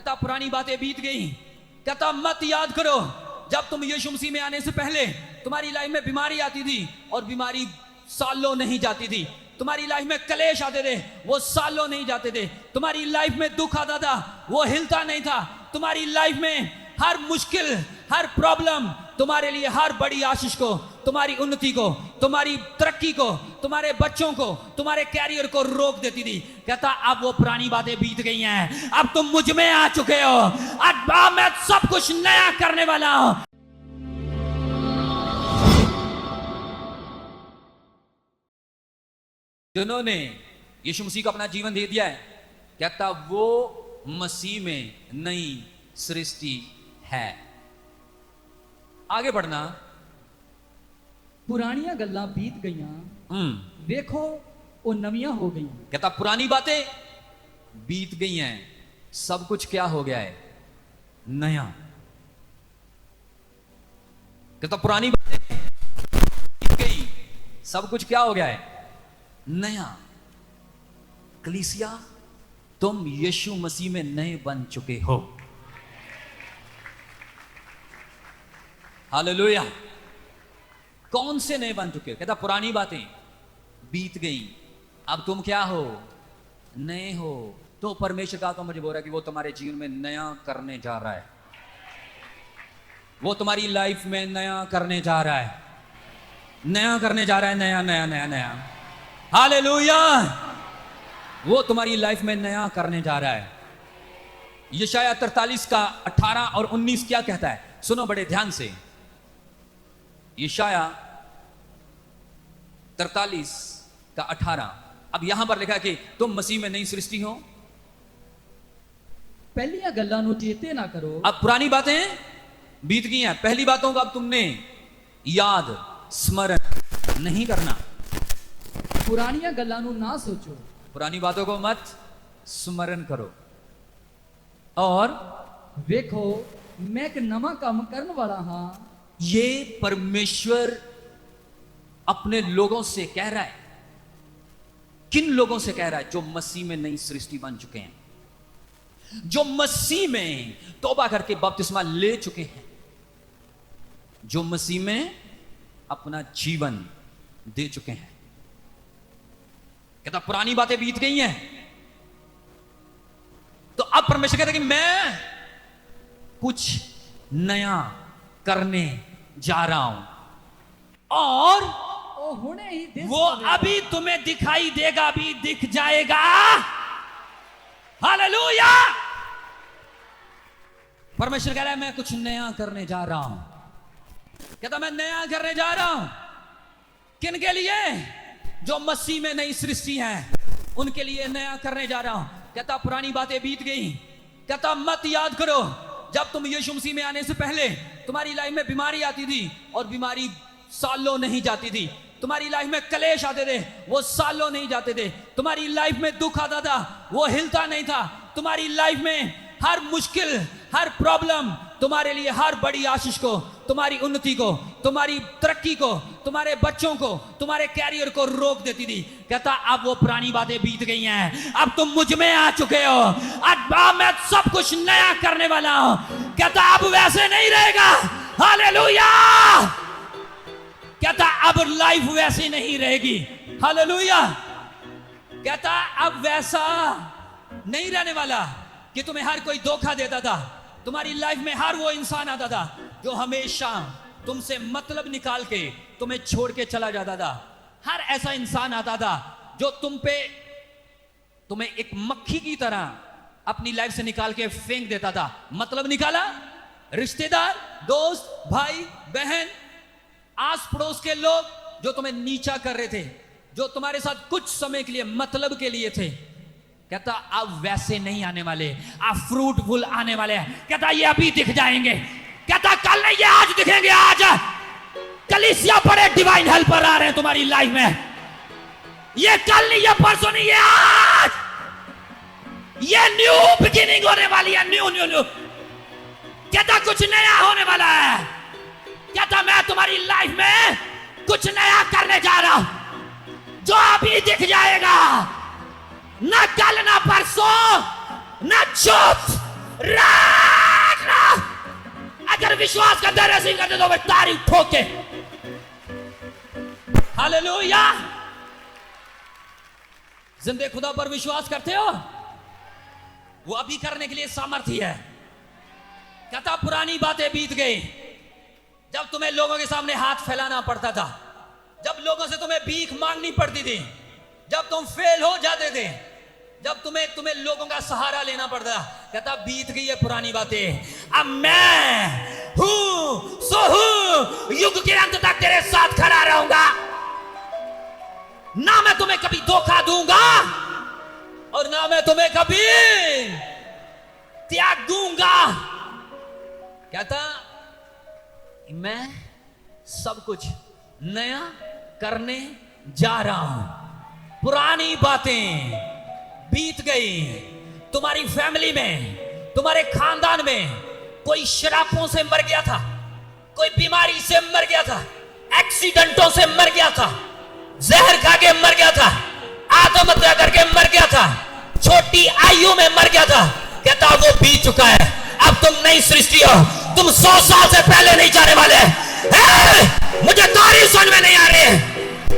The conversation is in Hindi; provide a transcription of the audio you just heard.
कहता पुरानी बातें बीत गई। कहता मत याद करो जब तुम यीशु मसीह में आने से पहले तुम्हारी लाइफ में बीमारी आती थी और बीमारी सालों नहीं जाती थी। तुम्हारी लाइफ में कलेश आते थे, वो सालों नहीं जाते थे। तुम्हारी लाइफ में दुख आता था, वो हिलता नहीं था। तुम्हारी लाइफ में हर मुश्किल, हर प्रॉब्लम तुम्हारे लिए, हर बड़ी आशीष को, तुम्हारी उन्नति को, तुम्हारी तरक्की को, तुम्हारे बच्चों को, तुम्हारे कैरियर को रोक देती थी। कहता अब वो पुरानी बातें बीत गई हैं, अब तुम मुझ में आ चुके हो, अब मैं सब कुछ नया करने वाला हूं। जिन्होंने यीशु मसीह को अपना जीवन दे दिया है, कहता वो मसीह में नई सृष्टि है। आगे बढ़ना। पुरानियां गल्लां बीत गईयां, देखो वो नवियां हो गई। कहता पुरानी बातें बीत गई हैं, सब कुछ क्या हो गया है? नया। कहता पुरानी बातें बीत गई, सब कुछ क्या हो गया है? नया। कलीसिया, तुम यीशु मसीह में नए बन चुके हो। हालेलुया। कौन से नए बन चुके हो? कहता पुरानी बातें बीत गई, अब तुम क्या हो? नए हो। तो परमेश्वर का तो मुझे बोल रहा है कि वो तुम्हारे जीवन में नया करने जा रहा है, वो तुम्हारी लाइफ में नया करने जा रहा है, नया करने जा रहा है, नया नया नया नया। हालेलुया। वो तुम्हारी लाइफ में नया करने जा रहा है। यशायाह 43 का 18 और 19 क्या कहता है? सुनो बड़े ध्यान से। यशायाह 43 का 18। अब यहां पर लिखा है कि तुम मसीह में नई सृष्टि हो। पहलियां गल्लां नूं चेते ना करो। अब पुरानी बातें बीत गई हैं, पहली बातों को अब तुमने याद स्मरण नहीं करना। पुरानियां गल्लां नूं ना सोचो, पुरानी बातों को मत स्मरण करो। और देखो मैं एक नवा काम करने वाला हां। ये परमेश्वर अपने लोगों से कह रहा है। किन लोगों से कह रहा है? जो मसीह में नई सृष्टि बन चुके हैं, जो मसीह में तौबा करके बपतिस्मा ले चुके हैं, जो मसीह में अपना जीवन दे चुके हैं। कहता पुरानी बातें बीत गई हैं, तो अब परमेश्वर कहता है कि मैं कुछ नया करने जा रहा हूं और ओ हुणे ही दिस वो अभी तुम्हें दिखाई देगा, अभी दिख जाएगा। हालेलुया। परमेश्वर कह रहा है मैं कुछ नया करने जा रहा हूं। कहता मैं नया करने जा रहा हूं। किन के लिए? जो मसीह में नई सृष्टि है, उनके लिए नया करने जा रहा हूं। कहता पुरानी बातें बीत गई। कहता मत याद करो जब तुम यीशु मसीह में आने से पहले तुम्हारी लाइफ में बीमारी आती थी और बीमारी सालों नहीं जाती थी। तुम्हारी लाइफ में कलेश आते थे, वो सालों नहीं जाते थे। तुम्हारी लाइफ में दुख आता था, वो हिलता नहीं था। तुम्हारी लाइफ में हर मुश्किल, हर प्रॉब्लम तुम्हारे लिए, हर बड़ी आशीष को, तुम्हारी उन्नति को, तुम्हारी तरक्की को, तुम्हारे बच्चों को, तुम्हारे कैरियर को रोक देती थी। कहता अब वो पुरानी बातें बीत गई हैं, अब तुम मुझ में आ चुके हो, अब मैं सब कुछ नया करने वाला हूं। कहता अब वैसे नहीं रहेगा। हालेलुया। कहता अब लाइफ वैसी नहीं रहेगी। हालेलुया। कहता अब वैसा नहीं रहने वाला कि तुम्हें हर कोई धोखा देता था। तुम्हारी लाइफ में हर वो इंसान आता था जो हमेशा तुमसे मतलब निकाल के तुम्हें छोड़ के चला जाता था। हर ऐसा इंसान आता था जो तुम्हें एक मक्खी की तरह अपनी लाइफ से निकाल के फेंक देता था। मतलब निकाला, रिश्तेदार, दोस्त, भाई, बहन, आस पड़ोस के लोग जो तुम्हें नीचा कर रहे थे, जो तुम्हारे साथ कुछ समय के लिए मतलब के लिए थे। कहता अब वैसे नहीं आने वाले, अब फ्रूटफुल आने वाले हैं। कहता ये अभी दिख जाएंगे। कहता कल नहीं, ये आज दिखेंगे। आज कलीसिया बड़े डिवाइन हेल्पर आ रहे हैं तुम्हारी लाइफ में। ये कल नहीं, ये परसों नहीं, ये आज। ये न्यू बिगिनिंग होने वाली है। New new new. कहता कुछ नया होने वाला है। कहता मैं तुम्हारी लाइफ में कुछ नया करने जा रहा हूं जो अभी दिख जाएगा। ना कल, ना परसों, ना चौथ, विश्वास करते रेसिंग करते तो तारीफ ठोके। हालेलुया। जिंदे खुदा पर विश्वास करते हो, वो अभी करने के लिए सामर्थ्य है। कहता पुरानी बातें बीत गई, जब तुम्हें लोगों के सामने हाथ फैलाना पड़ता था, जब लोगों से तुम्हें भीख मांगनी पड़ती थी, जब तुम फेल हो जाते थे, जब तुम्हें लोगों का सहारा लेना पड़ता था। कहता बीत गई है पुरानी बातें, अब मैं हूं सो हूं, युग के अंत तक तेरे साथ खड़ा रहूंगा। ना मैं तुम्हें कभी धोखा दूंगा और ना मैं तुम्हें कभी त्याग दूंगा। कहता मैं सब कुछ नया करने जा रहा हूं। पुरानी बातें बीत गई। तुम्हारी फैमिली में, तुम्हारे खानदान में कोई शराबों से मर गया था, कोई बीमारी से मर गया था, एक्सीडेंटों से मर गया था, जहर खा के मर गया था, आत्महत्या करके मर गया था, छोटी आयु में मर गया था। कहता वो बीत चुका है, अब तुम नई सृष्टि हो, तुम 100 साल से पहले नहीं जाने वाले। मुझे तारीफ समझ में नहीं आ रही है।